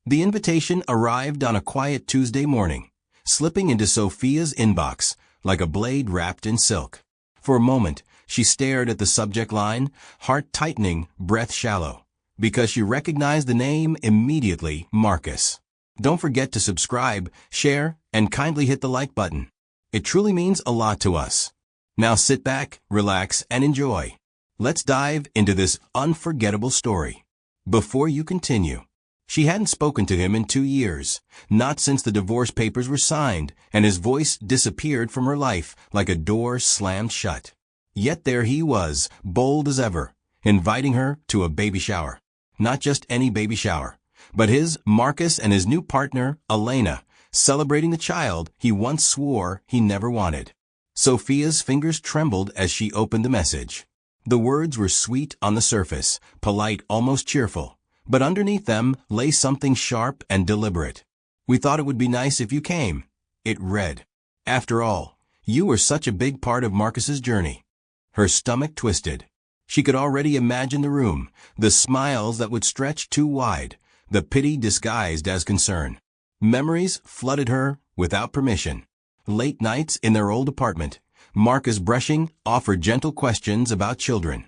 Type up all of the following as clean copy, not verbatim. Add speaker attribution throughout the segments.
Speaker 1: The invitation arrived on a quiet Tuesday morning, slipping into Sophia's inbox like a blade wrapped in silk. For a moment, she stared at the subject line, heart tightening, breath shallow, because she recognized the name immediately, Marcus. Don't forget to subscribe, share, and kindly hit the like button. It truly means a lot to us. Now sit back, relax, and enjoy. Let's dive into this unforgettable story. Before you continue, she hadn't spoken to him in 2 years, not since the divorce papers were signed, and his voice disappeared from her life like a door slammed shut. Yet there he was, bold as ever, inviting her to a baby shower. Not just any baby shower, but his, Marcus, and his new partner, Elena, celebrating the child he once swore he never wanted. Sophia's fingers trembled as she opened the message. The words were sweet on the surface, polite, almost cheerful, but underneath them lay something sharp and deliberate. "We thought it would be nice if you came," it read. "After all, you were such a big part of Marcus's journey." Her stomach twisted. She could already imagine the room, the smiles that would stretch too wide, the pity disguised as concern. Memories flooded her without permission. Late nights in their old apartment, Marcus brushing offered gentle questions about children.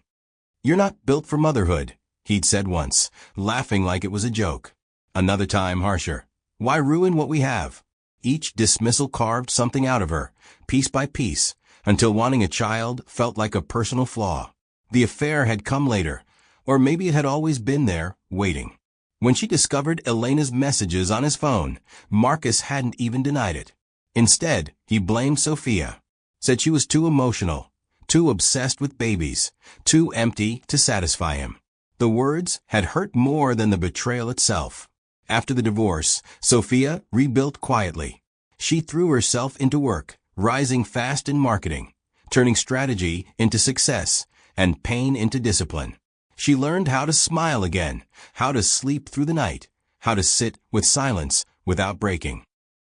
Speaker 1: "You're not built for motherhood," he'd said once, laughing like it was a joke. Another time harsher. "Why ruin what we have?" Each dismissal carved something out of her, piece by piece, until wanting a child felt like a personal flaw. The affair had come later, or maybe it had always been there, waiting. When she discovered Elena's messages on his phone, Marcus hadn't even denied it. Instead, he blamed Sophia. Said she was too emotional, too obsessed with babies, too empty to satisfy him. The words had hurt more than the betrayal itself. After the divorce, Sophia rebuilt quietly. She threw herself into work, rising fast in marketing, turning strategy into success, and pain into discipline. She learned how to smile again, how to sleep through the night, how to sit with silence without breaking.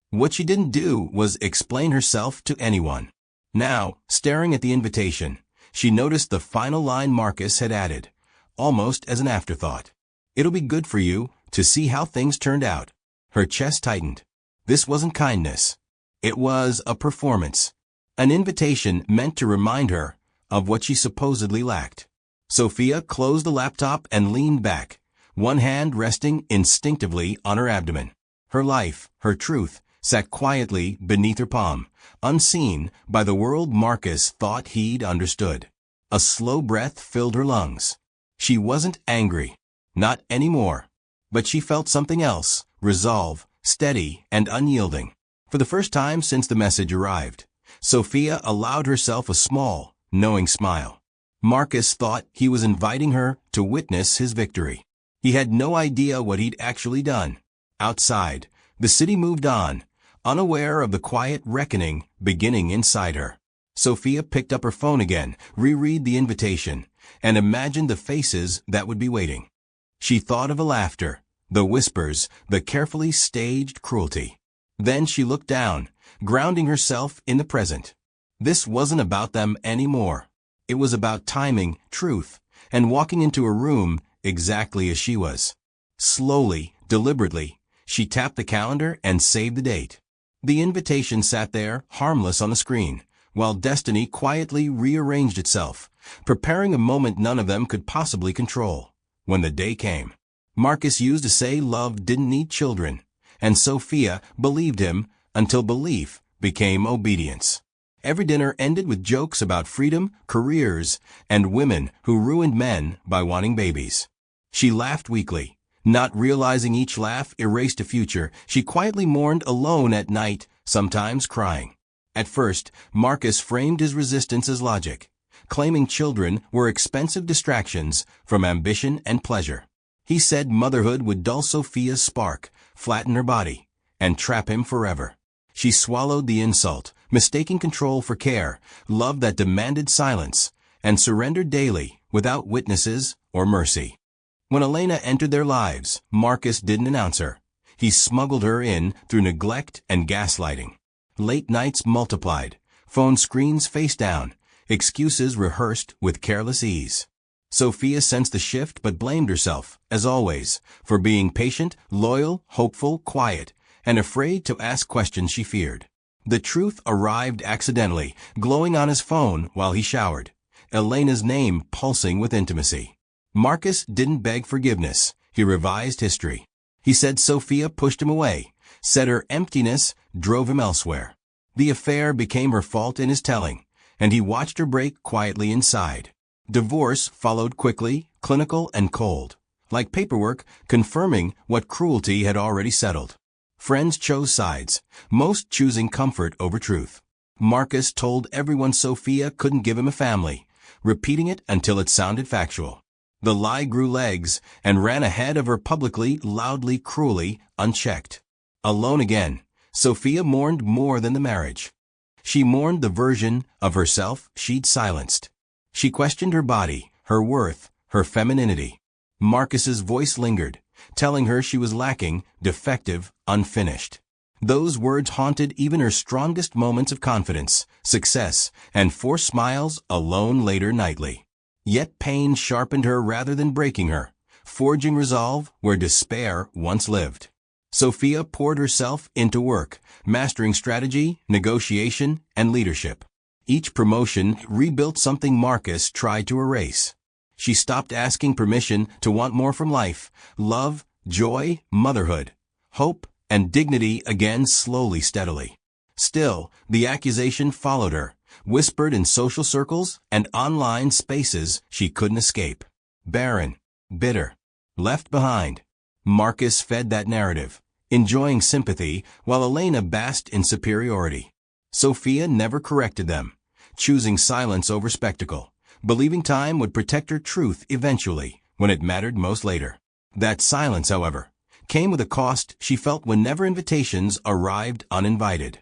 Speaker 1: What she didn't do was explain herself to anyone. Now, staring at the invitation, she noticed the final line Marcus had added, almost as an afterthought. "It'll be good for you to see how things turned out." Her chest tightened. This wasn't kindness. It was a performance. An invitation meant to remind her of what she supposedly lacked. Sophia closed the laptop and leaned back, one hand resting instinctively on her abdomen. Her life, her truth, sat quietly beneath her palm, unseen by the world Marcus thought he'd understood. A slow breath filled her lungs. She wasn't angry. Not anymore. But she felt something else, resolve, steady and unyielding. For the first time since the message arrived, Sophia allowed herself a small, knowing smile. Marcus thought he was inviting her to witness his victory. He had no idea what he'd actually done. Outside, the city moved on, unaware of the quiet reckoning beginning inside her. Sophia picked up her phone again, reread the invitation, and imagined the faces that would be waiting. She thought of the laughter, the whispers, the carefully staged cruelty. Then she looked down, grounding herself in the present. This wasn't about them anymore. It was about timing, truth, and walking into a room exactly as she was. Slowly, deliberately, she tapped the calendar and saved the date. The invitation sat there, harmless on the screen, while destiny quietly rearranged itself, preparing a moment none of them could possibly control. When the day came, Marcus used to say love didn't need children, and Sophia believed him until belief became obedience. Every dinner ended with jokes about freedom, careers, and women who ruined men by wanting babies. She laughed weakly. Not realizing each laugh erased a future, she quietly mourned alone at night, sometimes crying. At first, Marcus framed his resistance as logic, claiming children were expensive distractions from ambition and pleasure. He said motherhood would dull Sophia's spark, flatten her body, and trap him forever. She swallowed the insult, mistaking control for care, love that demanded silence, and surrendered daily without witnesses or mercy. When Elena entered their lives, Marcus didn't announce her. He smuggled her in through neglect and gaslighting. Late nights multiplied, phone screens face down, excuses rehearsed with careless ease. Sophia sensed the shift but blamed herself, as always, for being patient, loyal, hopeful, quiet, and afraid to ask questions she feared. The truth arrived accidentally, glowing on his phone while he showered. Elena's name pulsing with intimacy. Marcus didn't beg forgiveness. He revised history. He said Sophia pushed him away, said her emptiness drove him elsewhere. The affair became her fault in his telling, and he watched her break quietly inside. Divorce followed quickly, clinical and cold, like paperwork confirming what cruelty had already settled. Friends chose sides, most choosing comfort over truth. Marcus told everyone Sophia couldn't give him a family, repeating it until it sounded factual. The lie grew legs and ran ahead of her publicly, loudly, cruelly, unchecked. Alone again, Sophia mourned more than the marriage. She mourned the version of herself she'd silenced. She questioned her body, her worth, her femininity. Marcus's voice lingered, telling her she was lacking, defective, unfinished. Those words haunted even her strongest moments of confidence, success, and forced smiles alone later nightly. Yet pain sharpened her rather than breaking her, forging resolve where despair once lived. Sophia poured herself into work, mastering strategy, negotiation, and leadership. Each promotion rebuilt something Marcus tried to erase. She stopped asking permission to want more from life, love, joy, motherhood, hope, and dignity again slowly, steadily. Still, the accusation followed her, whispered in social circles and online spaces she couldn't escape. Barren, bitter, left behind. Marcus fed that narrative, enjoying sympathy while Elena basked in superiority. Sophia never corrected them, choosing silence over spectacle, believing time would protect her truth eventually, when it mattered most later. That silence, however, came with a cost she felt whenever invitations arrived uninvited.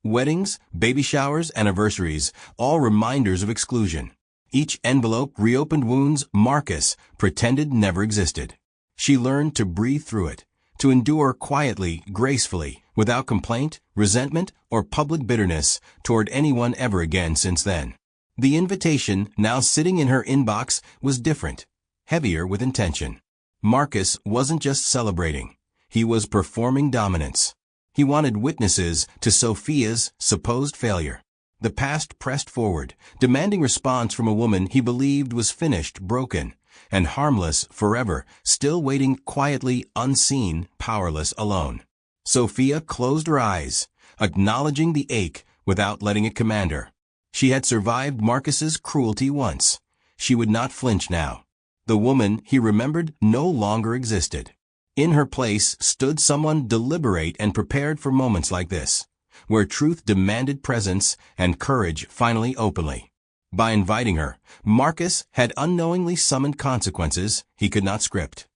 Speaker 1: Weddings, baby showers, anniversaries, all reminders of exclusion. Each envelope reopened wounds Marcus pretended never existed. She learned to breathe through it, to endure quietly, gracefully, without complaint, resentment, or public bitterness toward anyone ever again since then. The invitation, now sitting in her inbox, was different, heavier with intention. Marcus wasn't just celebrating. He was performing dominance. He wanted witnesses to Sophia's supposed failure. The past pressed forward, demanding response from a woman he believed was finished, broken, and harmless forever, still waiting quietly, unseen, powerless, alone. Sophia closed her eyes, acknowledging the ache without letting it command her. She had survived Marcus's cruelty once. She would not flinch now. The woman he remembered no longer existed. In her place stood someone deliberate and prepared for moments like this, where truth demanded presence and courage finally openly. By inviting her, Marcus had unknowingly summoned consequences he could not script.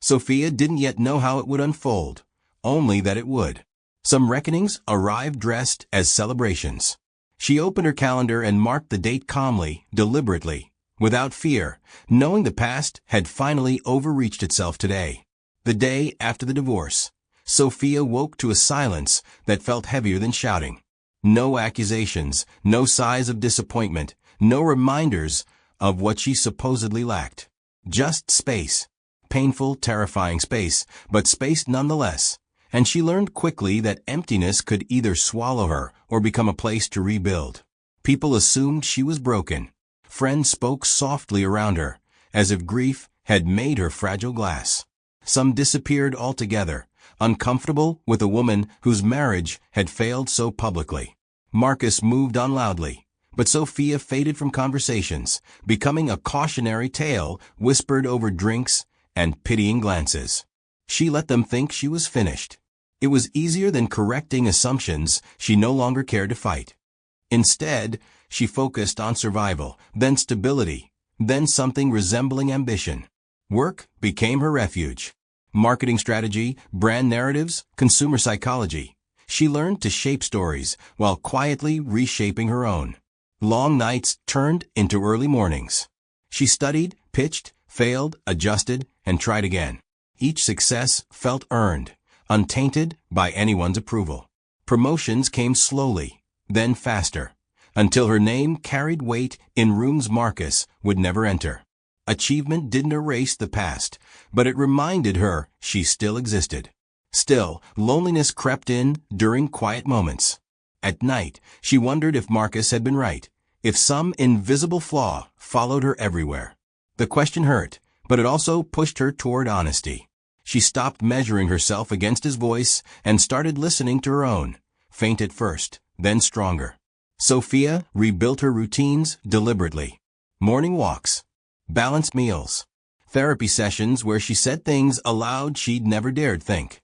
Speaker 1: Sophia didn't yet know how it would unfold, only that it would. Some reckonings arrived dressed as celebrations. She opened her calendar and marked the date calmly, deliberately, without fear, knowing the past had finally overreached itself today. The day after the divorce, Sophia woke to a silence that felt heavier than shouting. No accusations, no sighs of disappointment, no reminders of what she supposedly lacked. Just space. Painful, terrifying space, but space nonetheless. And she learned quickly that emptiness could either swallow her or become a place to rebuild. People assumed she was broken. Friends spoke softly around her, as if grief had made her fragile glass. Some disappeared altogether, uncomfortable with a woman whose marriage had failed so publicly. Marcus moved on loudly, but Sophia faded from conversations, becoming a cautionary tale whispered over drinks and pitying glances. She let them think she was finished. It was easier than correcting assumptions she no longer cared to fight. Instead, she focused on survival, then stability, then something resembling ambition. Work became her refuge. Marketing strategy, brand narratives, consumer psychology. She learned to shape stories while quietly reshaping her own. Long nights turned into early mornings. She studied, pitched, failed, adjusted, and tried again. Each success felt earned, untainted by anyone's approval. Promotions came slowly, then faster, until her name carried weight in rooms Marcus would never enter. Achievement didn't erase the past, but it reminded her she still existed. Still, loneliness crept in during quiet moments. At night, she wondered if Marcus had been right, if some invisible flaw followed her everywhere. The question hurt, but it also pushed her toward honesty. She stopped measuring herself against his voice and started listening to her own, faint at first, then stronger. Sophia rebuilt her routines deliberately. Morning walks, balanced meals, therapy sessions where she said things aloud she'd never dared think.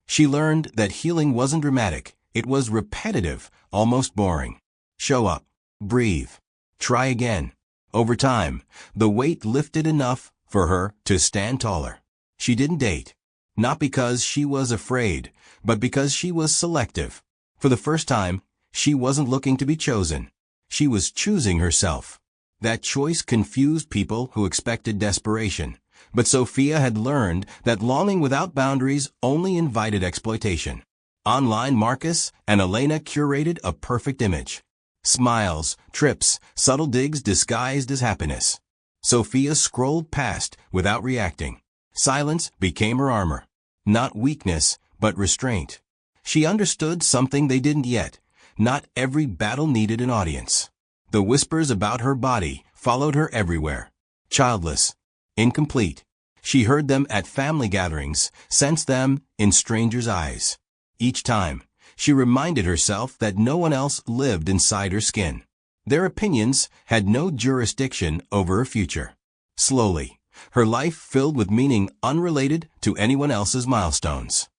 Speaker 1: She learned that healing wasn't dramatic, it was repetitive, almost boring. Show up, breathe, try again. Over time, the weight lifted enough for her to stand taller. She didn't date, not because she was afraid, but because she was selective. For the first time, she wasn't looking to be chosen. She was choosing herself. That choice confused people who expected desperation, but Sophia had learned that longing without boundaries only invited exploitation. Online, Marcus and Elena curated a perfect image. Smiles, trips, subtle digs disguised as happiness. Sophia scrolled past without reacting. Silence became her armor. Not weakness, but restraint. She understood something they didn't yet. Not every battle needed an audience. The whispers about her body followed her everywhere. Childless, incomplete. She heard them at family gatherings, sensed them in strangers' eyes. Each time, she reminded herself that no one else lived inside her skin. Their opinions had no jurisdiction over her future. Slowly, her life filled with meaning unrelated to anyone else's milestones.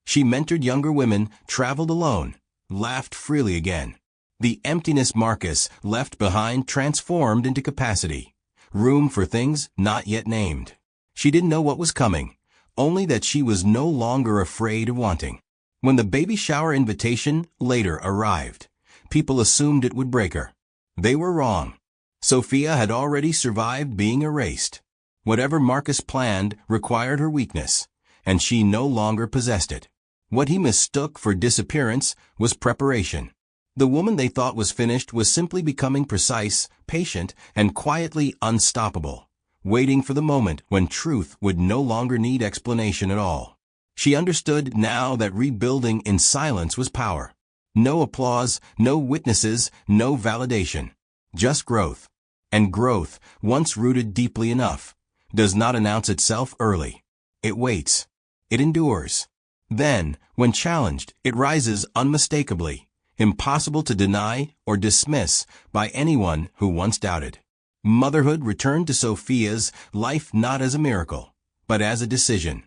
Speaker 1: She mentored younger women, traveled alone, laughed freely again. The emptiness Marcus left behind transformed into capacity, room for things not yet named. She didn't know what was coming, only that she was no longer afraid of wanting. When the baby shower invitation later arrived, people assumed it would break her. They were wrong. Sophia had already survived being erased. Whatever Marcus planned required her weakness, and she no longer possessed it. What he mistook for disappearance was preparation. The woman they thought was finished was simply becoming precise, patient, and quietly unstoppable, waiting for the moment when truth would no longer need explanation at all. She understood now that rebuilding in silence was power. No applause, no witnesses, no validation. Just growth. And growth, once rooted deeply enough, does not announce itself early. It waits. It endures. Then, when challenged, it rises unmistakably, impossible to deny or dismiss by anyone who once doubted. Motherhood returned to Sophia's life not as a miracle, but as a decision.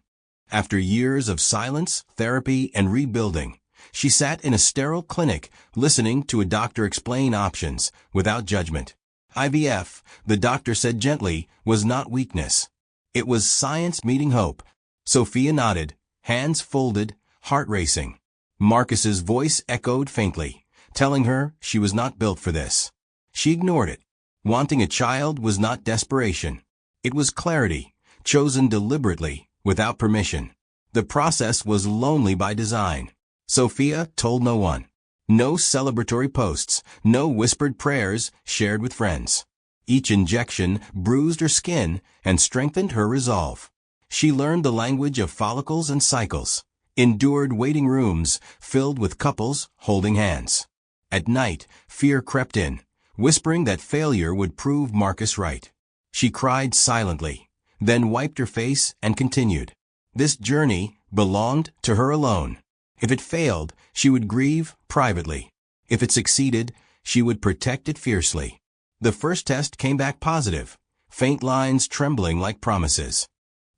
Speaker 1: After years of silence, therapy, and rebuilding, she sat in a sterile clinic listening to a doctor explain options without judgment. IVF, the doctor said gently, was not weakness. It was science meeting hope. Sophia nodded, hands folded, heart racing. Marcus's voice echoed faintly, telling her she was not built for this. She ignored it. Wanting a child was not desperation. It was clarity, chosen deliberately, without permission. The process was lonely by design. Sophia told no one. No celebratory posts, no whispered prayers shared with friends. Each injection bruised her skin and strengthened her resolve. She learned the language of follicles and cycles, endured waiting rooms filled with couples holding hands. At night, fear crept in, whispering that failure would prove Marcus right. She cried silently, then wiped her face and continued. This journey belonged to her alone. If it failed, she would grieve privately. If it succeeded, she would protect it fiercely. The first test came back positive, faint lines trembling like promises.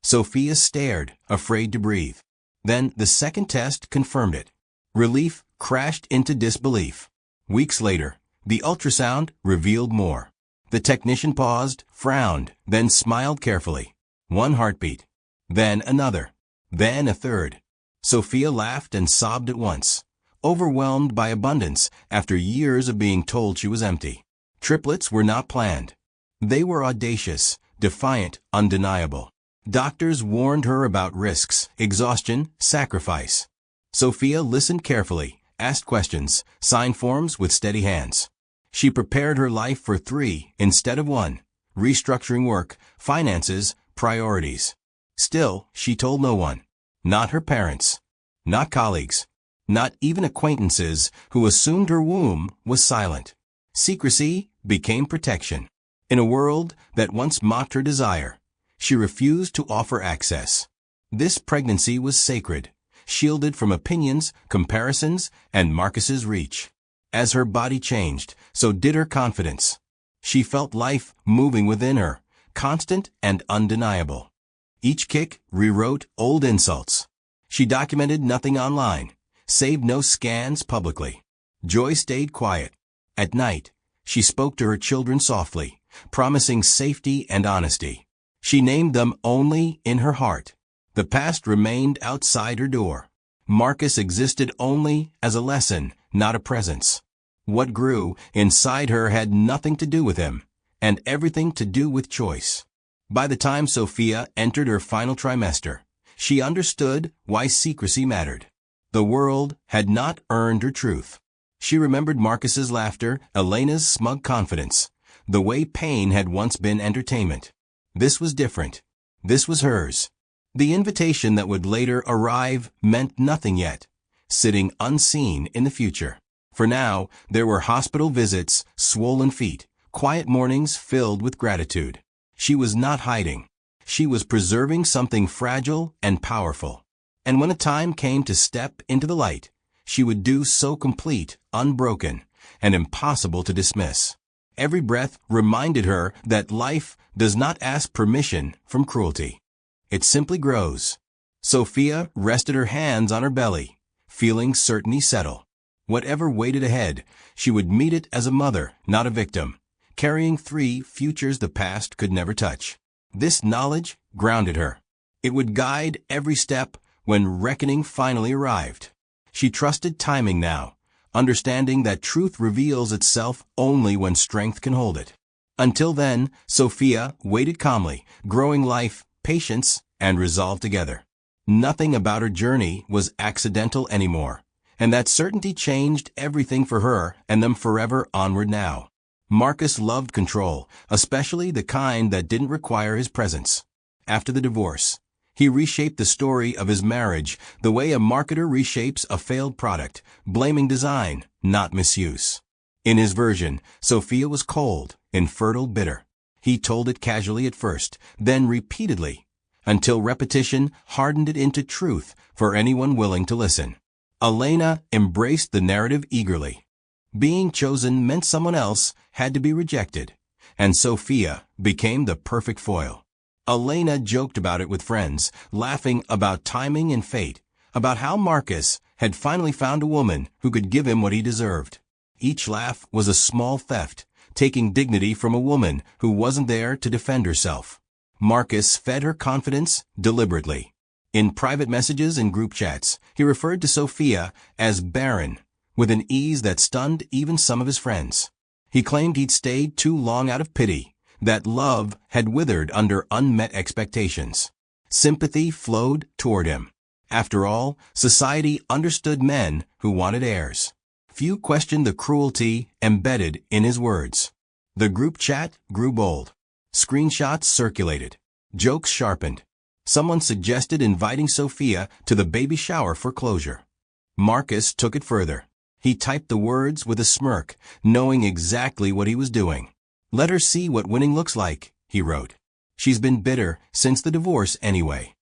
Speaker 1: Sophia stared, afraid to breathe. Then the second test confirmed it. Relief crashed into disbelief. Weeks later, the ultrasound revealed more. The technician paused, frowned, then smiled carefully. One heartbeat. Then another. Then a third. Sophia laughed and sobbed at once, overwhelmed by abundance after years of being told she was empty. Triplets were not planned. They were audacious, defiant, undeniable. Doctors warned her about risks, exhaustion, sacrifice. Sophia listened carefully, asked questions, signed forms with steady hands. She prepared her life for 3 instead of 1, restructuring work, finances, priorities. Still, she told no one. Not her parents. Not colleagues. Not even acquaintances who assumed her womb was silent. Secrecy became protection. In a world that once mocked her desire, she refused to offer access. This pregnancy was sacred, shielded from opinions, comparisons, and Marcus's reach. As her body changed, so did her confidence. She felt life moving within her, constant and undeniable. Each kick rewrote old insults. She documented nothing online, saved no scans publicly. Joy stayed quiet. At night, she spoke to her children softly, promising safety and honesty. She named them only in her heart. The past remained outside her door. Marcus existed only as a lesson, not a presence. What grew inside her had nothing to do with him, and everything to do with choice. By the time Sophia entered her final trimester, she understood why secrecy mattered. The world had not earned her truth. She remembered Marcus's laughter, Elena's smug confidence, the way pain had once been entertainment. This was different. This was hers. The invitation that would later arrive meant nothing yet, sitting unseen in the future. For now, there were hospital visits, swollen feet, quiet mornings filled with gratitude. She was not hiding. She was preserving something fragile and powerful. And when the time came to step into the light, she would do so complete, unbroken, and impossible to dismiss. Every breath reminded her that life does not ask permission from cruelty. It simply grows. Sophia rested her hands on her belly, feeling certainty settle. Whatever waited ahead, she would meet it as a mother, not a victim, carrying 3 futures the past could never touch. This knowledge grounded her. It would guide every step when reckoning finally arrived. She trusted timing now, understanding that truth reveals itself only when strength can hold it. Until then, Sophia waited calmly, growing life, patience, and resolve together. Nothing about her journey was accidental anymore, and that certainty changed everything for her and them forever onward now. Marcus loved control, especially the kind that didn't require his presence. After the divorce, he reshaped the story of his marriage the way a marketer reshapes a failed product, blaming design, not misuse. In his version, Sophia was cold, infertile, bitter. He told it casually at first, then repeatedly, until repetition hardened it into truth for anyone willing to listen. Elena embraced the narrative eagerly. Being chosen meant someone else had to be rejected, and Sophia became the perfect foil. Elena joked about it with friends, laughing about timing and fate, about how Marcus had finally found a woman who could give him what he deserved. Each laugh was a small theft, taking dignity from a woman who wasn't there to defend herself. Marcus fed her confidence deliberately. In private messages and group chats, he referred to Sophia as barren, with an ease that stunned even some of his friends. He claimed he'd stayed too long out of pity, that love had withered under unmet expectations. Sympathy flowed toward him. After all, society understood men who wanted heirs. Few questioned the cruelty embedded in his words. The group chat grew bold. Screenshots circulated. Jokes sharpened. Someone suggested inviting Sophia to the baby shower for closure. Marcus took it further. He typed the words with a smirk, knowing exactly what he was doing. "Let her see what winning looks like," he wrote. "She's been bitter since the divorce anyway."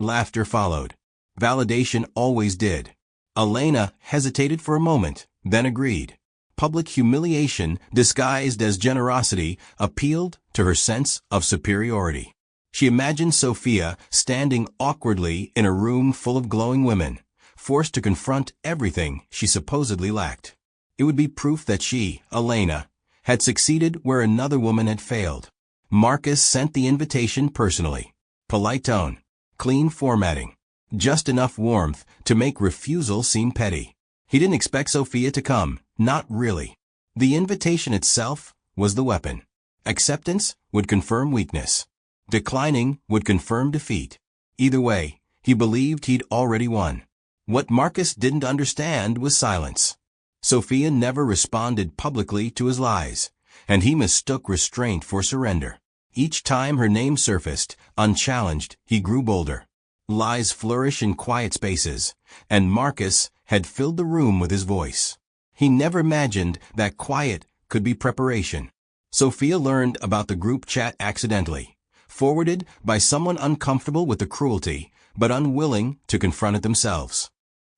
Speaker 1: Laughter followed. Validation always did. Elena hesitated for a moment, then agreed. Public humiliation, disguised as generosity, appealed to her sense of superiority. She imagined Sophia standing awkwardly in a room full of glowing women, forced to confront everything she supposedly lacked. It would be proof that she, Elena, had succeeded where another woman had failed. Marcus sent the invitation personally. Polite tone, clean formatting, just enough warmth to make refusal seem petty. He didn't expect Sophia to come, not really. The invitation itself was the weapon. Acceptance would confirm weakness. Declining would confirm defeat. Either way, he believed he'd already won. What Marcus didn't understand was silence. Sophia never responded publicly to his lies, and he mistook restraint for surrender. Each time her name surfaced, unchallenged, he grew bolder. Lies flourish in quiet spaces, and Marcus had filled the room with his voice. He never imagined that quiet could be preparation. Sophia learned about the group chat accidentally, forwarded by someone uncomfortable with the cruelty, but unwilling to confront it themselves.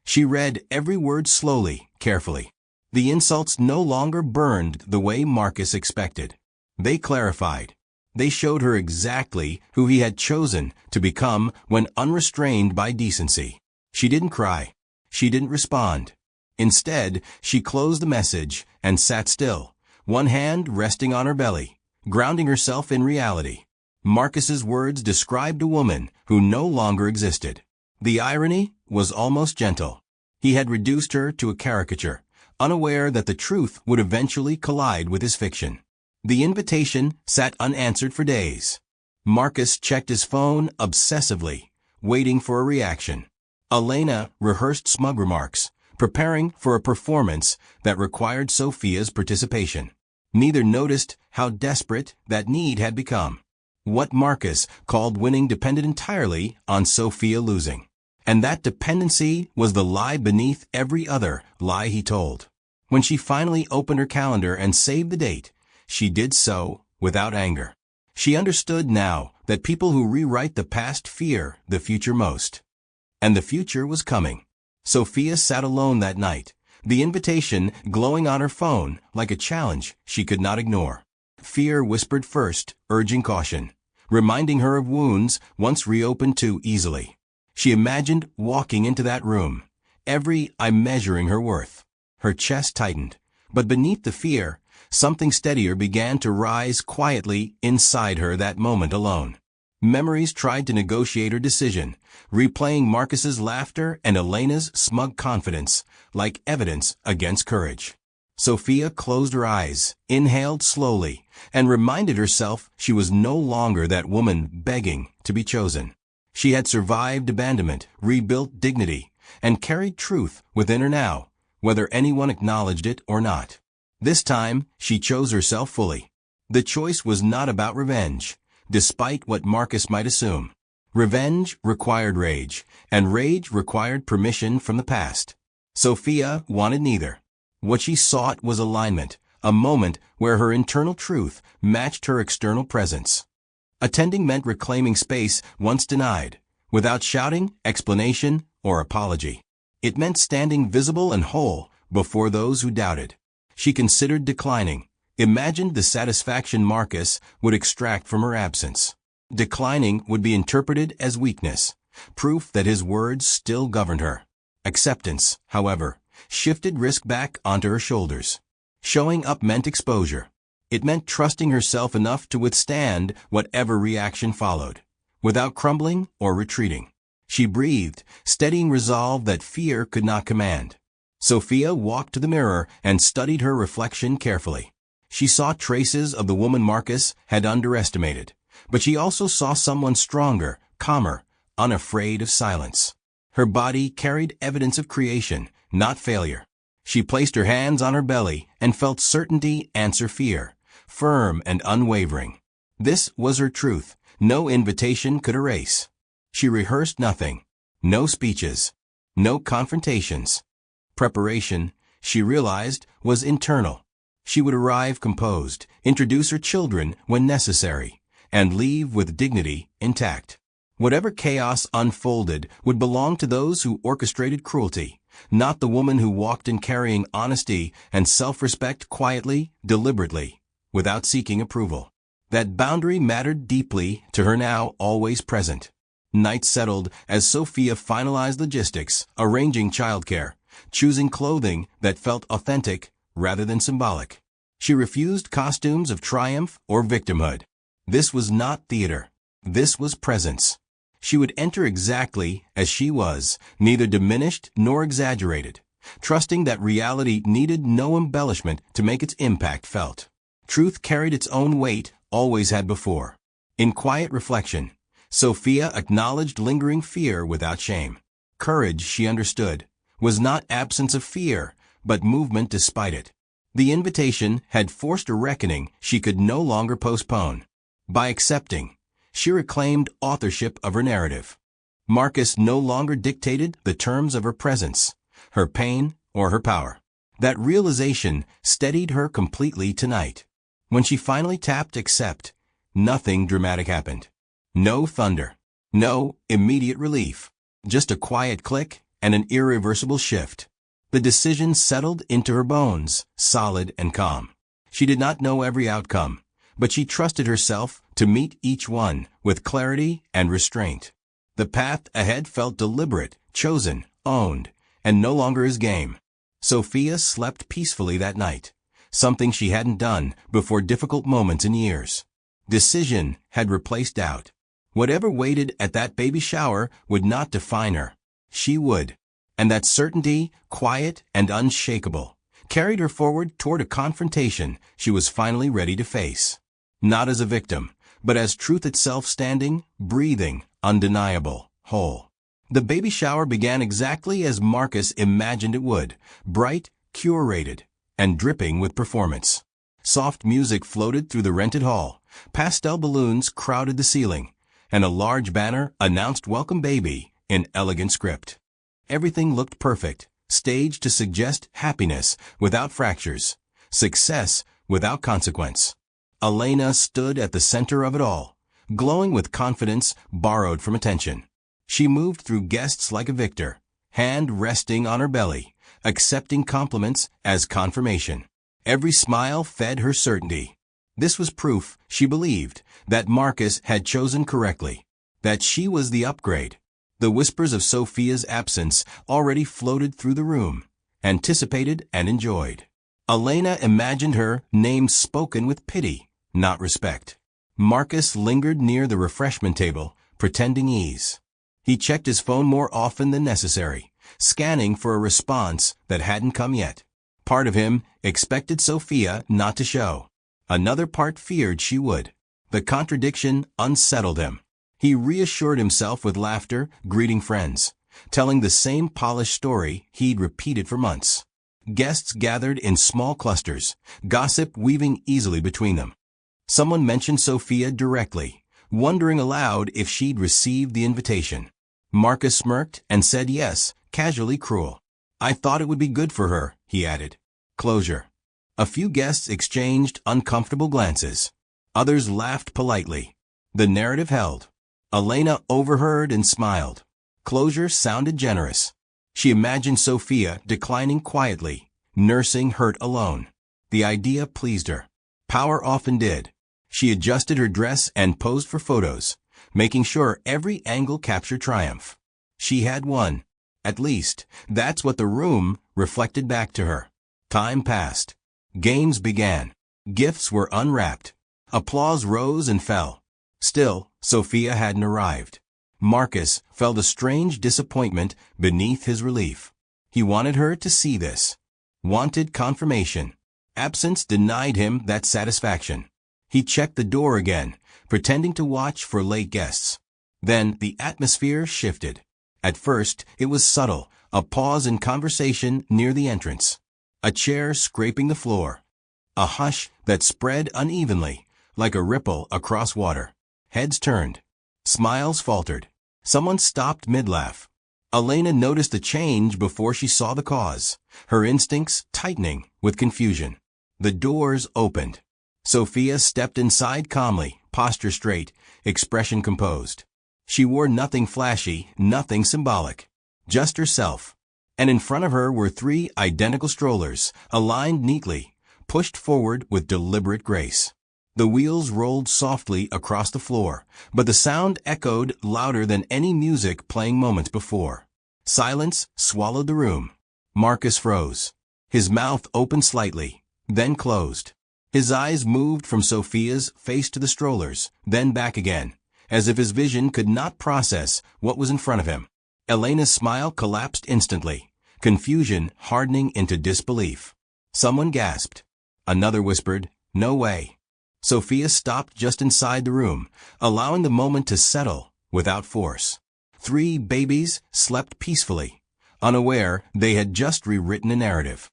Speaker 1: She read every word slowly, carefully. The insults no longer burned the way Marcus expected. They clarified. They showed her exactly who he had chosen to become when unrestrained by decency. She didn't cry. She didn't respond. Instead, she closed the message and sat still, one hand resting on her belly, grounding herself in reality. Marcus's words described a woman who no longer existed. The irony was almost gentle. He had reduced her to a caricature, unaware that the truth would eventually collide with his fiction. The invitation sat unanswered for days. Marcus checked his phone obsessively, waiting for a reaction. Elena rehearsed smug remarks, preparing for a performance that required Sophia's participation. Neither noticed how desperate that need had become. What Marcus called winning depended entirely on Sophia losing. And that dependency was the lie beneath every other lie he told. When she finally opened her calendar and saved the date, she did so without anger. She understood now that people who rewrite the past fear the future most. And the future was coming. Sophia sat alone that night, the invitation glowing on her phone like a challenge she could not ignore. Fear whispered first, urging caution, reminding her of wounds once reopened too easily. She imagined walking into that room, every eye measuring her worth. Her chest tightened, but beneath the fear, something steadier began to rise quietly inside her that moment alone. Memories tried to negotiate her decision, replaying Marcus's laughter and Elena's smug confidence like evidence against courage. Sophia closed her eyes, inhaled slowly, and reminded herself she was no longer that woman begging to be chosen. She had survived abandonment, rebuilt dignity, and carried truth within her now, whether anyone acknowledged it or not. This time, she chose herself fully. The choice was not about revenge, despite what Marcus might assume. Revenge required rage, and rage required permission from the past. Sophia wanted neither. What she sought was alignment, a moment where her internal truth matched her external presence. Attending meant reclaiming space once denied, without shouting, explanation, or apology. It meant standing visible and whole before those who doubted. She considered declining, imagined the satisfaction Marcus would extract from her absence. Declining would be interpreted as weakness, proof that his words still governed her. Acceptance, however, shifted risk back onto her shoulders. Showing up meant exposure. It meant trusting herself enough to withstand whatever reaction followed, without crumbling or retreating. She breathed, steadying resolve that fear could not command. Sophia walked to the mirror and studied her reflection carefully. She saw traces of the woman Marcus had underestimated, but she also saw someone stronger, calmer, unafraid of silence. Her body carried evidence of creation, not failure. She placed her hands on her belly and felt certainty answer fear, firm and unwavering. This was her truth, no invitation could erase. She rehearsed nothing, no speeches, no confrontations. Preparation, she realized, was internal. She would arrive composed, introduce her children when necessary, and leave with dignity intact. Whatever chaos unfolded would belong to those who orchestrated cruelty, not the woman who walked in carrying honesty and self-respect quietly, deliberately, without seeking approval. That boundary mattered deeply to her now always present. Night settled as Sophia finalized logistics, arranging childcare, choosing clothing that felt authentic rather than symbolic. She refused costumes of triumph or victimhood. This was not theater. This was presence. She would enter exactly as she was, neither diminished nor exaggerated, trusting that reality needed no embellishment to make its impact felt. Truth carried its own weight, always had before. In quiet reflection, Sophia acknowledged lingering fear without shame. Courage, she understood, was not absence of fear, but movement despite it. The invitation had forced a reckoning she could no longer postpone. By accepting, she reclaimed authorship of her narrative. Marcus no longer dictated the terms of her presence, her pain, or her power. That realization steadied her completely tonight. When she finally tapped accept, nothing dramatic happened. No thunder. No immediate relief. Just a quiet click and an irreversible shift. The decision settled into her bones, solid and calm. She did not know every outcome, but she trusted herself to meet each one with clarity and restraint. The path ahead felt deliberate, chosen, owned, and no longer his game. Sophia slept peacefully that night, something she hadn't done before difficult moments in years. Decision had replaced doubt. Whatever waited at that baby shower would not define her. She would. And that certainty, quiet and unshakable, carried her forward toward a confrontation she was finally ready to face. Not as a victim, but as truth itself, standing, breathing, undeniable, whole. The baby shower began exactly as Marcus imagined it would, bright, curated, and dripping with performance. Soft music floated through the rented hall, pastel balloons crowded the ceiling, and a large banner announced "Welcome Baby" in elegant script. Everything looked perfect, staged to suggest happiness without fractures, success without consequence. Elena stood at the center of it all, glowing with confidence borrowed from attention. She moved through guests like a victor, hand resting on her belly, accepting compliments as confirmation. Every smile fed her certainty. This was proof, she believed, that Marcus had chosen correctly, that she was the upgrade. The whispers of Sophia's absence already floated through the room, anticipated and enjoyed. Elena imagined her name spoken with pity, not respect. Marcus lingered near the refreshment table, pretending ease. He checked his phone more often than necessary, scanning for a response that hadn't come yet. Part of him expected Sophia not to show. Another part feared she would. The contradiction unsettled him. He reassured himself with laughter, greeting friends, telling the same polished story he'd repeated for months. Guests gathered in small clusters, gossip weaving easily between them. Someone mentioned Sophia directly, wondering aloud if she'd received the invitation. Marcus smirked and said yes, casually cruel. "I thought it would be good for her," he added. Closure. A few guests exchanged uncomfortable glances. Others laughed politely. The narrative held. Elena overheard and smiled. Closure sounded generous. She imagined Sophia declining quietly, nursing hurt alone. The idea pleased her. Power often did. She adjusted her dress and posed for photos, making sure every angle captured triumph. She had won. At least, that's what the room reflected back to her. Time passed. Games began. Gifts were unwrapped. Applause rose and fell. Still, Sophia hadn't arrived. Marcus felt a strange disappointment beneath his relief. He wanted her to see this. Wanted confirmation. Absence denied him that satisfaction. He checked the door again, pretending to watch for late guests. Then the atmosphere shifted. At first, it was subtle, a pause in conversation near the entrance. A chair scraping the floor. A hush that spread unevenly, like a ripple across water. Heads turned. Smiles faltered. Someone stopped mid-laugh. Elena noticed the change before she saw the cause, her instincts tightening with confusion. The doors opened. Sophia stepped inside calmly, posture straight, expression composed. She wore nothing flashy, nothing symbolic. Just herself. And in front of her were 3 identical strollers, aligned neatly, pushed forward with deliberate grace. The wheels rolled softly across the floor, but the sound echoed louder than any music playing moments before. Silence swallowed the room. Marcus froze. His mouth opened slightly, then closed. His eyes moved from Sophia's face to the strollers, then back again, as if his vision could not process what was in front of him. Elena's smile collapsed instantly, confusion hardening into disbelief. Someone gasped. Another whispered, "No way." Sophia stopped just inside the room, allowing the moment to settle without force. 3 babies slept peacefully, unaware they had just rewritten a narrative.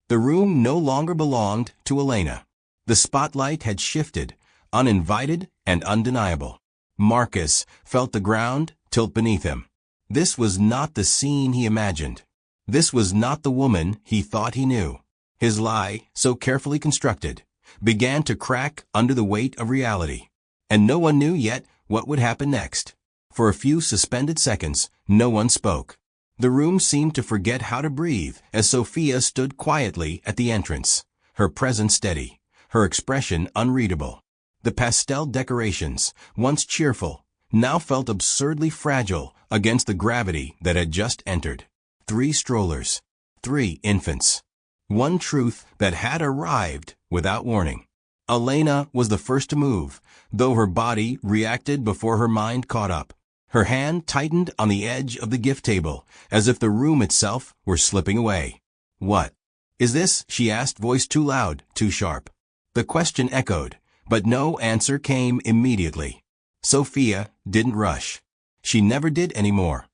Speaker 1: The room no longer belonged to Elena. The spotlight had shifted, uninvited and undeniable. Marcus felt the ground tilt beneath him. This was not the scene he imagined. This was not the woman he thought he knew. His lie, so carefully constructed, began to crack under the weight of reality. And no one knew yet what would happen next. For a few suspended seconds, no one spoke. The room seemed to forget how to breathe as Sophia stood quietly at the entrance, her presence steady, her expression unreadable. The pastel decorations, once cheerful, now felt absurdly fragile against the gravity that had just entered. 3 strollers. 3 infants. One truth that had arrived without warning. Elena was the first to move, though her body reacted before her mind caught up. Her hand tightened on the edge of the gift table, as if the room itself were slipping away. "What is this?" she asked, voice too loud, too sharp. The question echoed, but no answer came immediately. Sophia didn't rush. She never did anymore.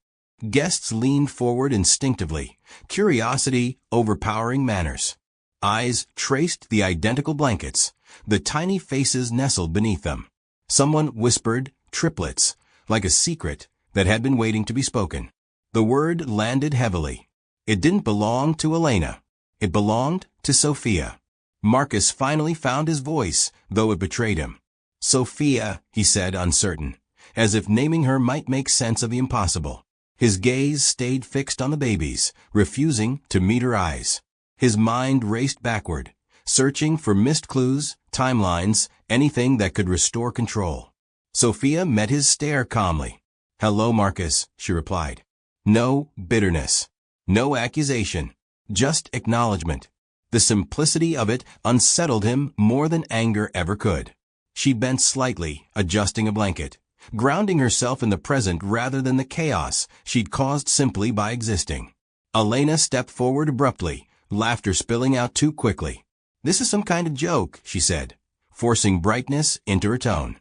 Speaker 1: Guests leaned forward instinctively, curiosity overpowering manners. Eyes traced the identical blankets, the tiny faces nestled beneath them. Someone whispered, "Triplets," like a secret that had been waiting to be spoken. The word landed heavily. It didn't belong to Elena. It belonged to Sophia. Marcus finally found his voice, though it betrayed him. "Sophia," he said, uncertain, as if naming her might make sense of the impossible. His gaze stayed fixed on the babies, refusing to meet her eyes. His mind raced backward, searching for missed clues, timelines, anything that could restore control. Sophia met his stare calmly. "Hello, Marcus," she replied. No bitterness. No accusation. Just acknowledgement. The simplicity of it unsettled him more than anger ever could. She bent slightly, adjusting a blanket, grounding herself in the present rather than the chaos she'd caused simply by existing. Elena stepped forward abruptly, laughter spilling out too quickly. "This is some kind of joke," she said, forcing brightness into her tone.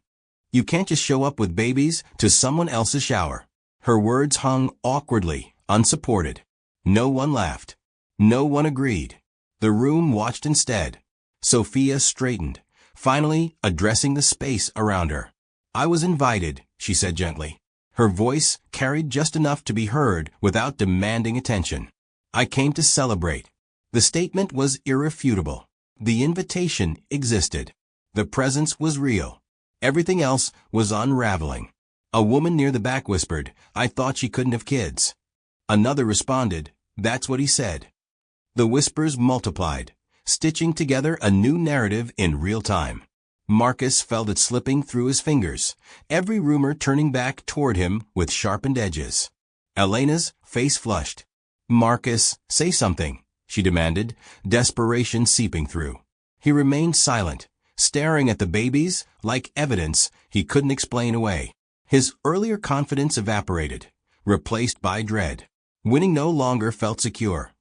Speaker 1: "You can't just show up with babies to someone else's shower." Her words hung awkwardly, unsupported. No one laughed. No one agreed. The room watched instead. Sophia straightened, finally addressing the space around her. "I was invited," she said gently. Her voice carried just enough to be heard without demanding attention. "I came to celebrate." The statement was irrefutable. The invitation existed. The presence was real. Everything else was unraveling. A woman near the back whispered, "I thought she couldn't have kids." Another responded, "That's what he said." The whispers multiplied, stitching together a new narrative in real time. Marcus felt it slipping through his fingers, every rumor turning back toward him with sharpened edges. Elena's face flushed. "Marcus, say something," she demanded, desperation seeping through. He remained silent, staring at the babies like evidence he couldn't explain away. His earlier confidence evaporated, replaced by dread. Winning no longer felt secure.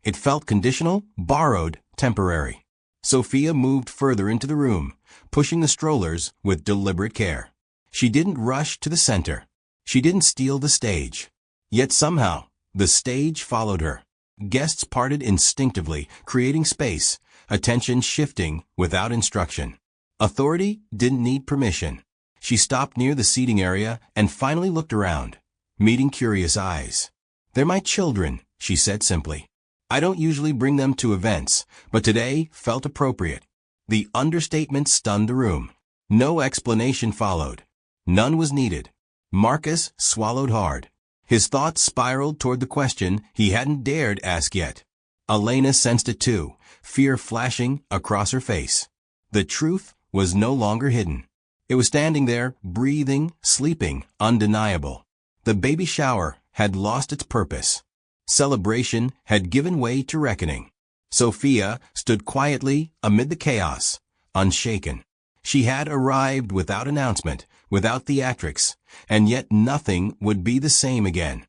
Speaker 1: It felt conditional, borrowed, temporary. Sophia moved further into the room, pushing the strollers with deliberate care. She didn't rush to the center. She didn't steal the stage. Yet somehow, the stage followed her. Guests parted instinctively, creating space, attention shifting without instruction. Authority didn't need permission. She stopped near the seating area and finally looked around, meeting curious eyes. "They're my children," she said simply. "I don't usually bring them to events, but today felt appropriate." The understatement stunned the room. No explanation followed. None was needed. Marcus swallowed hard. His thoughts spiraled toward the question he hadn't dared ask yet. Elena sensed it too, fear flashing across her face. The truth was no longer hidden. It was standing there, breathing, sleeping, undeniable. The baby shower had lost its purpose. Celebration had given way to reckoning. Sophia stood quietly amid the chaos, unshaken. She had arrived without announcement, without theatrics, and yet nothing would be the same again.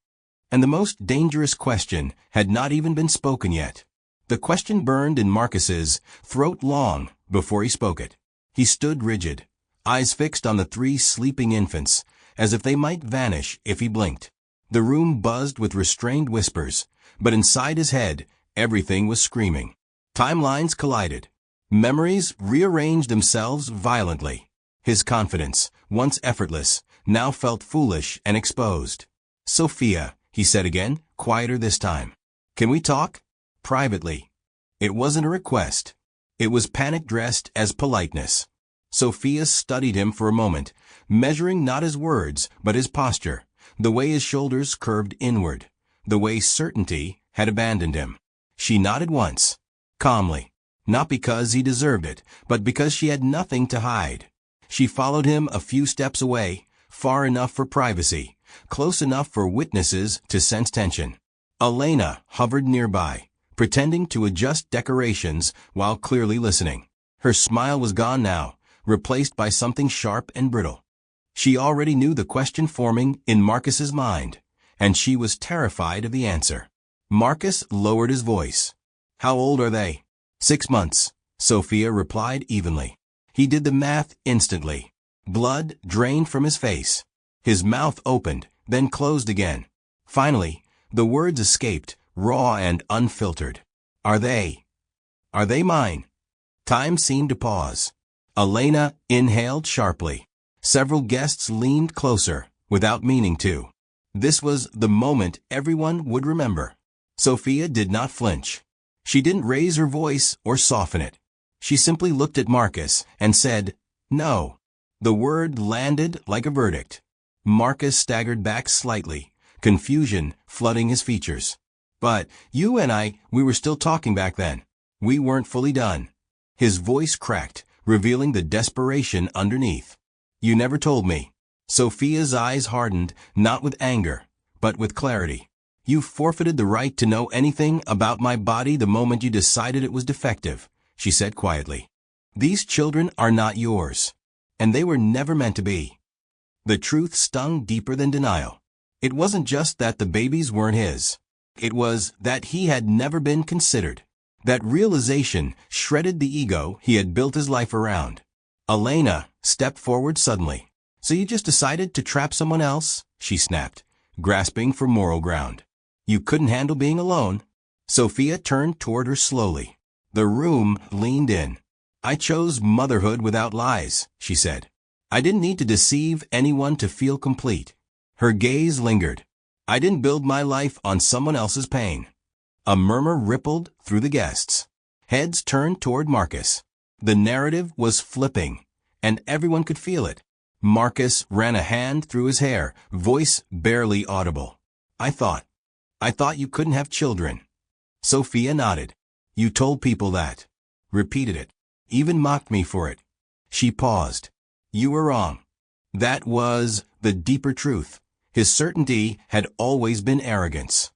Speaker 1: And the most dangerous question had not even been spoken yet. The question burned in Marcus's throat long before he spoke it. He stood rigid, eyes fixed on the 3 sleeping infants, as if they might vanish if he blinked. The room buzzed with restrained whispers, but inside his head, everything was screaming. Timelines collided. Memories rearranged themselves violently. His confidence, once effortless, now felt foolish and exposed. "Sophia," he said again, quieter this time. "Can we talk? Privately." It wasn't a request. It was panic dressed as politeness. Sophia studied him for a moment, measuring not his words, but his posture, the way his shoulders curved inward, the way certainty had abandoned him. She nodded once, calmly, not because he deserved it, but because she had nothing to hide. She followed him a few steps away, far enough for privacy, close enough for witnesses to sense tension. Elena hovered nearby, pretending to adjust decorations while clearly listening. Her smile was gone now, replaced by something sharp and brittle. She already knew the question forming in Marcus's mind, and she was terrified of the answer. Marcus lowered his voice. "How old are they?" "6 months," Sophia replied evenly. He did the math instantly. Blood drained from his face. His mouth opened, then closed again. Finally, the words escaped, raw and unfiltered. Are they mine?" Time seemed to pause. Elena inhaled sharply. Several guests leaned closer, without meaning to. This was the moment everyone would remember. Sophia did not flinch. She didn't raise her voice or soften it. She simply looked at Marcus and said, "No." The word landed like a verdict. Marcus staggered back slightly, confusion flooding his features. "But you and we were still talking back then. We weren't fully done." His voice cracked, revealing the desperation underneath. "You never told me." Sophia's eyes hardened, not with anger, but with clarity. "You forfeited the right to know anything about my body the moment you decided it was defective," she said quietly. "These children are not yours, and they were never meant to be." The truth stung deeper than denial. It wasn't just that the babies weren't his. It was that he had never been considered. That realization shredded the ego he had built his life around. Elena stepped forward suddenly. "So you just decided to trap someone else?" she snapped, grasping for moral ground. "You couldn't handle being alone?" Sophia turned toward her slowly. The room leaned in. "I chose motherhood without lies," she said. "I didn't need to deceive anyone to feel complete." Her gaze lingered. "I didn't build my life on someone else's pain." A murmur rippled through the guests. Heads turned toward Marcus. The narrative was flipping, and everyone could feel it. Marcus ran a hand through his hair, voice barely audible. I thought you couldn't have children." Sophia nodded. "You told people that." Repeated it. "Even mocked me for it." She paused. "You were wrong." That was the deeper truth. His certainty had always been arrogance.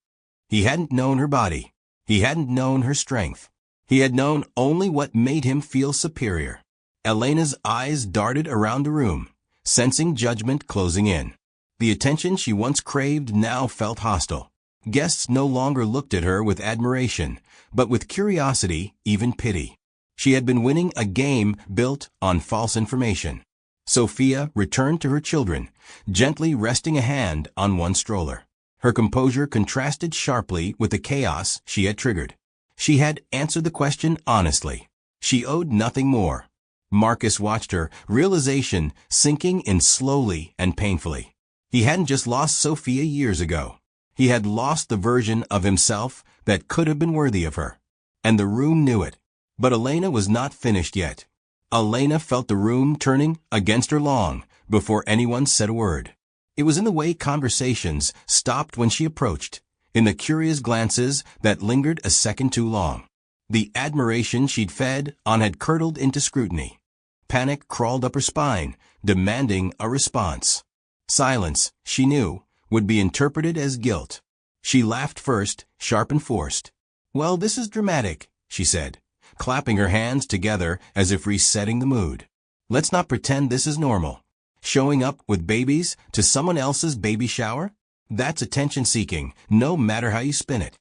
Speaker 1: He hadn't known her body. He hadn't known her strength. He had known only what made him feel superior. Elena's eyes darted around the room, sensing judgment closing in. The attention she once craved now felt hostile. Guests no longer looked at her with admiration, but with curiosity, even pity. She had been winning a game built on false information. Sophia returned to her children, gently resting a hand on one stroller. Her composure contrasted sharply with the chaos she had triggered. She had answered the question honestly. She owed nothing more. Marcus watched her, realization sinking in slowly and painfully. He hadn't just lost Sophia years ago. He had lost the version of himself that could have been worthy of her. And the room knew it. But Elena was not finished yet. Elena felt the room turning against her long before anyone said a word. It was in the way conversations stopped when she approached, in the curious glances that lingered a second too long. The admiration she'd fed on had curdled into scrutiny. Panic crawled up her spine, demanding a response. Silence, she knew, would be interpreted as guilt. She laughed first, sharp and forced. "Well, this is dramatic," she said, clapping her hands together as if resetting the mood. "Let's not pretend this is normal. Showing up with babies to someone else's baby shower? That's attention-seeking, no matter how you spin it."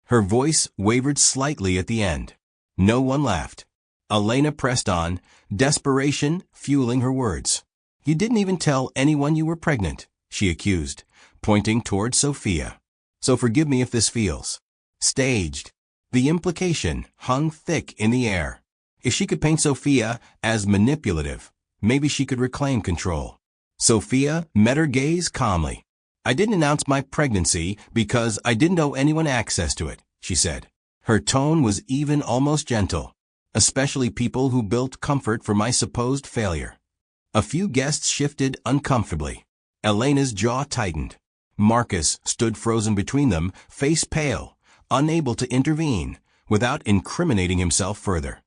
Speaker 1: Her voice wavered slightly at the end. No one laughed. Elena pressed on, desperation fueling her words. "You didn't even tell anyone you were pregnant," she accused, pointing toward Sophia. "So forgive me if this feels staged." The implication hung thick in the air. If she could paint Sophia as manipulative, Maybe she could reclaim control. Sophia met her gaze calmly. I didn't announce my pregnancy because I didn't owe anyone access to it, she said. Her tone was even almost gentle, especially people who built comfort for my supposed failure. A few guests shifted uncomfortably. Elena's jaw tightened. Marcus stood frozen between them, face pale, unable to intervene, without incriminating himself further.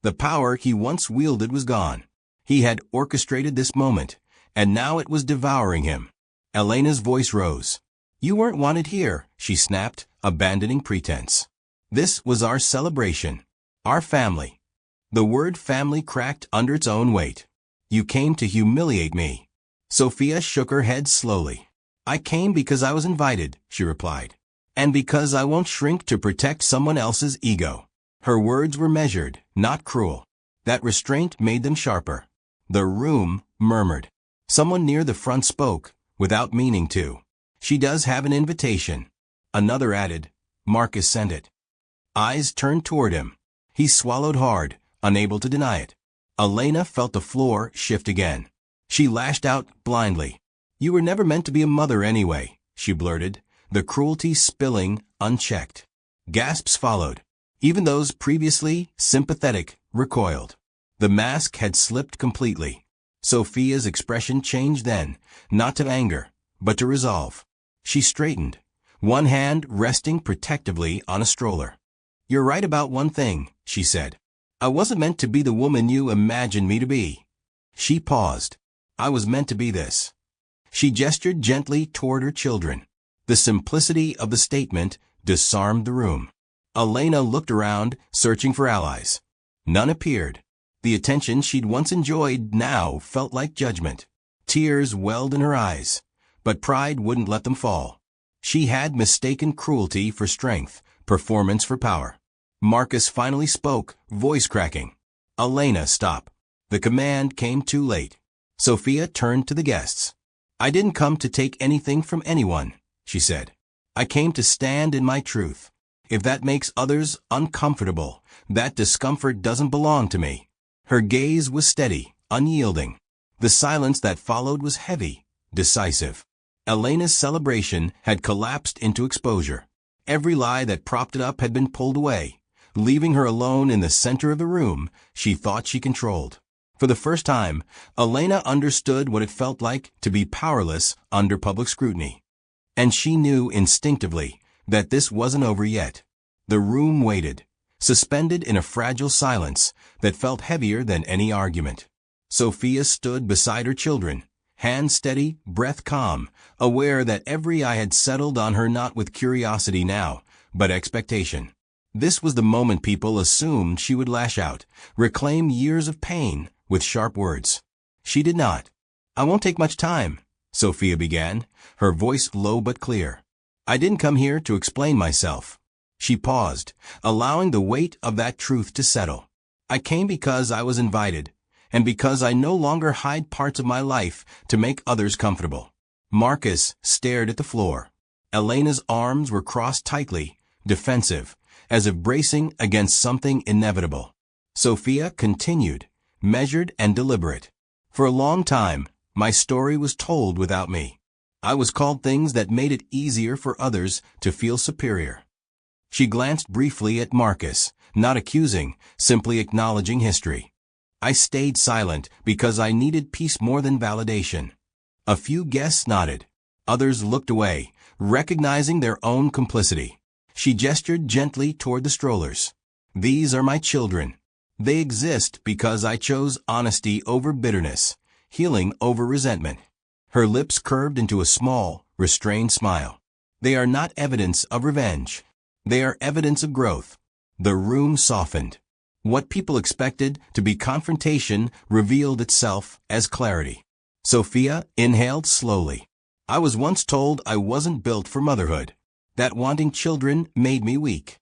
Speaker 1: The power he once wielded was gone. He had orchestrated this moment, and now it was devouring him. Elena's voice rose. You weren't wanted here, she snapped, abandoning pretense. This was our celebration. Our family. The word family cracked under its own weight. You came to humiliate me. Sophia shook her head slowly. I came because I was invited, she replied. And because I won't shrink to protect someone else's ego. Her words were measured, not cruel. That restraint made them sharper. The room murmured. Someone near the front spoke, without meaning to. She does have an invitation. Another added. Marcus sent it. Eyes turned toward him. He swallowed hard, unable to deny it. Elena felt the floor shift again. She lashed out blindly. You were never meant to be a mother anyway, she blurted, the cruelty spilling unchecked. Gasps followed. Even those previously sympathetic recoiled. The mask had slipped completely. Sophia's expression changed then, not to anger, but to resolve. She straightened, one hand resting protectively on a stroller. You're right about one thing, she said. I wasn't meant to be the woman you imagined me to be. She paused. I was meant to be this. She gestured gently toward her children. The simplicity of the statement disarmed the room. Elena looked around, searching for allies. None appeared. The attention she'd once enjoyed now felt like judgment. Tears welled in her eyes, but pride wouldn't let them fall. She had mistaken cruelty for strength, performance for power. Marcus finally spoke, voice cracking. Elena, stop. The command came too late. Sophia turned to the guests. I didn't come to take anything from anyone, she said. I came to stand in my truth. If that makes others uncomfortable, that discomfort doesn't belong to me. Her gaze was steady, unyielding. The silence that followed was heavy, decisive. Elena's celebration had collapsed into exposure. Every lie that propped it up had been pulled away, leaving her alone in the center of the room she thought she controlled. For the first time, Elena understood what it felt like to be powerless under public scrutiny. And she knew instinctively that this wasn't over yet. The room waited, suspended in a fragile silence that felt heavier than any argument. Sophia stood beside her children, hand steady, breath calm, aware that every eye had settled on her not with curiosity now, but expectation. This was the moment people assumed she would lash out, reclaim years of pain with sharp words. She did not. I won't take much time, Sophia began, her voice low but clear. I didn't come here to explain myself. She paused, allowing the weight of that truth to settle. I came because I was invited, and because I no longer hide parts of my life to make others comfortable. Marcus stared at the floor. Elena's arms were crossed tightly, defensive, as if bracing against something inevitable. Sophia continued, measured and deliberate. For a long time, my story was told without me. I was called things that made it easier for others to feel superior. She glanced briefly at Marcus, not accusing, simply acknowledging history. I stayed silent because I needed peace more than validation. A few guests nodded. Others looked away, recognizing their own complicity. She gestured gently toward the strollers. These are my children. They exist because I chose honesty over bitterness, healing over resentment. Her lips curved into a small, restrained smile. They are not evidence of revenge. They are evidence of growth. The room softened. What people expected to be confrontation revealed itself as clarity. Sophia inhaled slowly. I was once told I wasn't built for motherhood, that wanting children made me weak.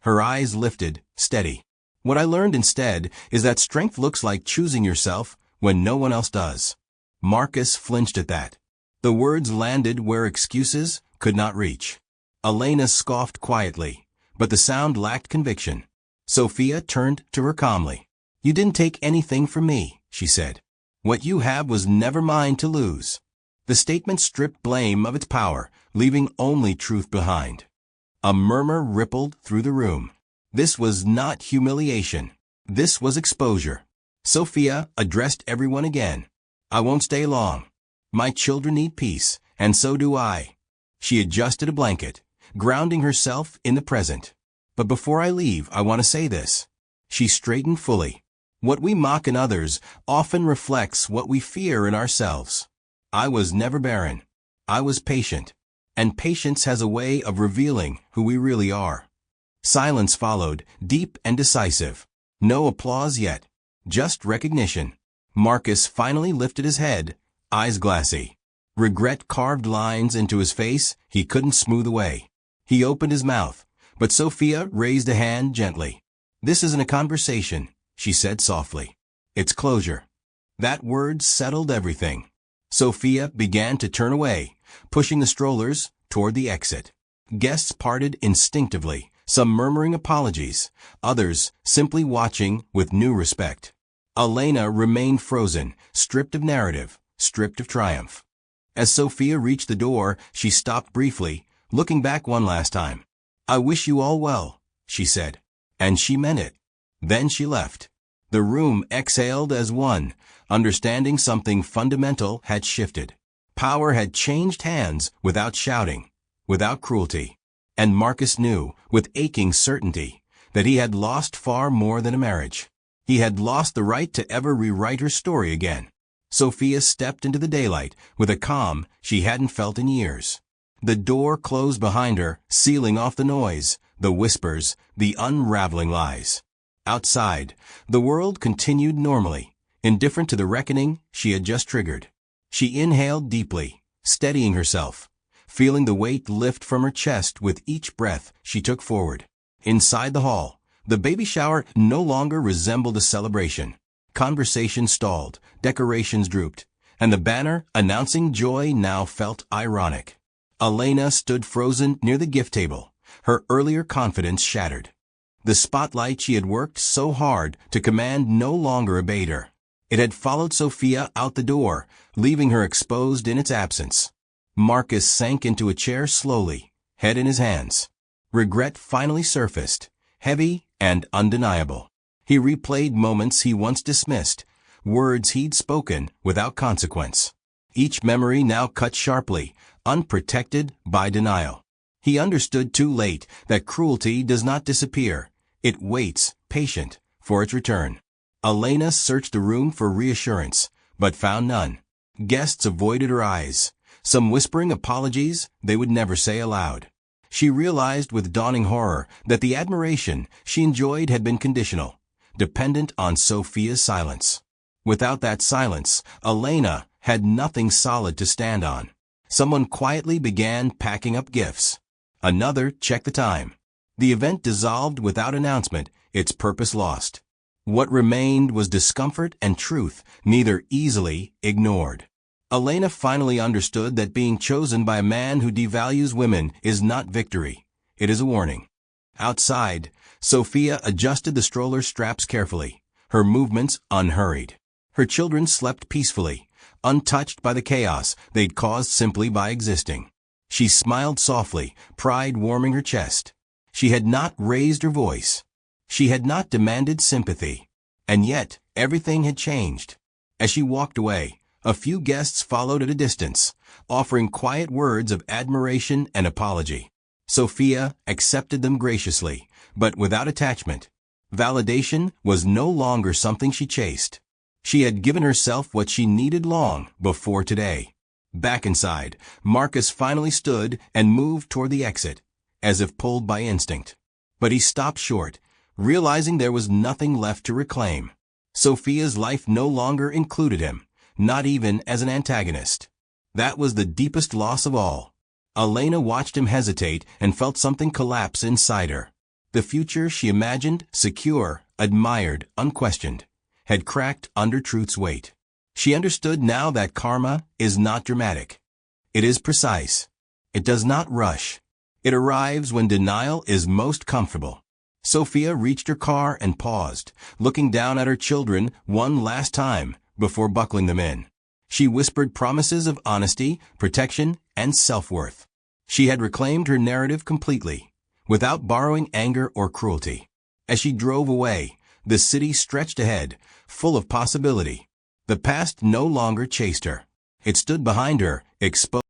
Speaker 1: Her eyes lifted, steady. What I learned instead is that strength looks like choosing yourself when no one else does. Marcus flinched at that. The words landed where excuses could not reach. Elena scoffed quietly, but the sound lacked conviction. Sophia turned to her calmly. You didn't take anything from me, she said. What you have was never mine to lose. The statement stripped blame of its power, leaving only truth behind. A murmur rippled through the room. This was not humiliation. This was exposure. Sophia addressed everyone again. I won't stay long. My children need peace, and so do I. She adjusted a blanket, grounding herself in the present. But before I leave, I want to say this. She straightened fully. What we mock in others often reflects what we fear in ourselves. I was never barren. I was patient. And patience has a way of revealing who we really are. Silence followed, deep and decisive. No applause yet. Just recognition. Marcus finally lifted his head, eyes glassy. Regret carved lines into his face he couldn't smooth away. He opened his mouth, but Sophia raised a hand gently. This isn't a conversation, she said softly. It's closure. That word settled everything. Sophia began to turn away, pushing the strollers toward the exit. Guests parted instinctively, some murmuring apologies, others simply watching with new respect. Elena remained frozen, stripped of narrative, stripped of triumph. As Sophia reached the door, she stopped briefly, looking back one last time. I wish you all well, she said. And she meant it. Then she left. The room exhaled as one, understanding something fundamental had shifted. Power had changed hands without shouting, without cruelty. And Marcus knew, with aching certainty, that he had lost far more than a marriage. He had lost the right to ever rewrite her story again. Sophia stepped into the daylight with a calm she hadn't felt in years. The door closed behind her, sealing off the noise, the whispers, the unraveling lies. Outside, the world continued normally, indifferent to the reckoning she had just triggered. She inhaled deeply, steadying herself, feeling the weight lift from her chest with each breath she took forward. Inside the hall, the baby shower no longer resembled a celebration. Conversation stalled, decorations drooped, and the banner announcing joy now felt ironic. Elena stood frozen near the gift table, her earlier confidence shattered. The spotlight she had worked so hard to command no longer obeyed her. It had followed Sophia out the door, leaving her exposed in its absence. Marcus sank into a chair slowly, head in his hands. Regret finally surfaced, heavy and undeniable. He replayed moments he once dismissed, words he'd spoken without consequence. Each memory now cut sharply, unprotected by denial. He understood too late that cruelty does not disappear. It waits, patient, for its return. Elena searched the room for reassurance, but found none. Guests avoided her eyes, some whispering apologies they would never say aloud. She realized with dawning horror that the admiration she enjoyed had been conditional, dependent on Sophia's silence. Without that silence, Elena had nothing solid to stand on. Someone quietly began packing up gifts. Another checked the time. The event dissolved without announcement, its purpose lost. What remained was discomfort and truth, neither easily ignored. Elena finally understood that being chosen by a man who devalues women is not victory. It is a warning. Outside, Sophia adjusted the stroller straps carefully, her movements unhurried. Her children slept peacefully, untouched by the chaos they'd caused simply by existing. She smiled softly, pride warming her chest. She had not raised her voice. She had not demanded sympathy. And yet, everything had changed. As she walked away, a few guests followed at a distance, offering quiet words of admiration and apology. Sophia accepted them graciously, but without attachment. Validation was no longer something she chased. She had given herself what she needed long before today. Back inside, Marcus finally stood and moved toward the exit, as if pulled by instinct. But he stopped short, realizing there was nothing left to reclaim. Sophia's life no longer included him, not even as an antagonist. That was the deepest loss of all. Elena watched him hesitate and felt something collapse inside her. The future she imagined, secure, admired, unquestioned, had cracked under truth's weight. She understood now that karma is not dramatic. It is precise. It does not rush. It arrives when denial is most comfortable. Sophia reached her car and paused, looking down at her children one last time, before buckling them in. She whispered promises of honesty, protection, and self-worth. She had reclaimed her narrative completely, without borrowing anger or cruelty. As she drove away, the city stretched ahead, full of possibility. The past no longer chased her. It stood behind her, exposed.